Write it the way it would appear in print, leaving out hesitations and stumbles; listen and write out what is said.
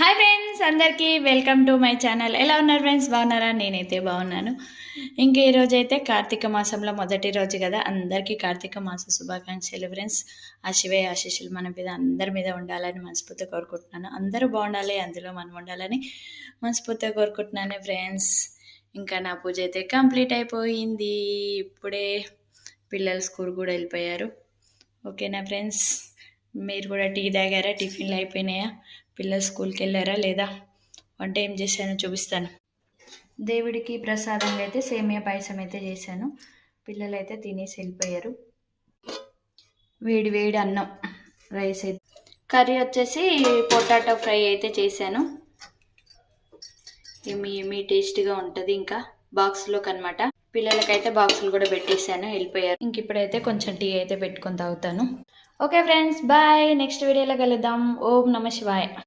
Hi friends, అందరికీ welcome to my channel. ఎలా ఉన్నారు ఫ్రెండ్స్? బాగున్నారా? నేనైతే బాగున్నాను. ఇంకా ఈరోజు అయితే కార్తీక మాసంలో మొదటి రోజు కదా. అందరికీ కార్తీక మాస శుభాకాంక్షలు ఫ్రెండ్స్. ఆ శివయ్య ఆశీస్సులు మన మీద అందరి మీద ఉండాలని మనస్ఫూర్తిగా కోరుకుంటున్నాను. అందరూ బాగుండాలి, అందులో మనం ఉండాలని మనస్ఫూర్తిగా కోరుకుంటున్నాను ఫ్రెండ్స్. ఇంకా నా పూజ అయితే కంప్లీట్ అయిపోయింది. ఇప్పుడే పిల్లలు స్కూల్ కూడా వెళ్ళిపోయారు. ఓకేనా ఫ్రెండ్స్? మీరు కూడా టీ తాగారా? టిఫిన్లు అయిపోయినాయా? పిల్లలు స్కూల్కి వెళ్ళారా లేదా? వంట ఏం చేశానో చూపిస్తాను. దేవుడికి ప్రసాదంగా అయితే సేమియా పాయసం అయితే చేశాను. పిల్లలు అయితే తినేసి వెళ్ళిపోయారు. వేడి వేడి అన్నం, రైస్ అయితే. కర్రీ వచ్చేసి పొటాటో ఫ్రై అయితే చేశాను. మీ టేస్ట్గా ఉంటుంది. ఇంకా బాక్స్లోకి అనమాట. పిల్లలకైతే బాక్సులు కూడా పెట్టేశాను, వెళ్ళిపోయారు. ఇంక ఇప్పుడైతే కొంచెం టీ అయితే పెట్టుకొని తాగుతాను. Okay friends, bye. నెక్స్ట్ వీడియోలో కలుద్దాం. ఓం నమ శివాయ.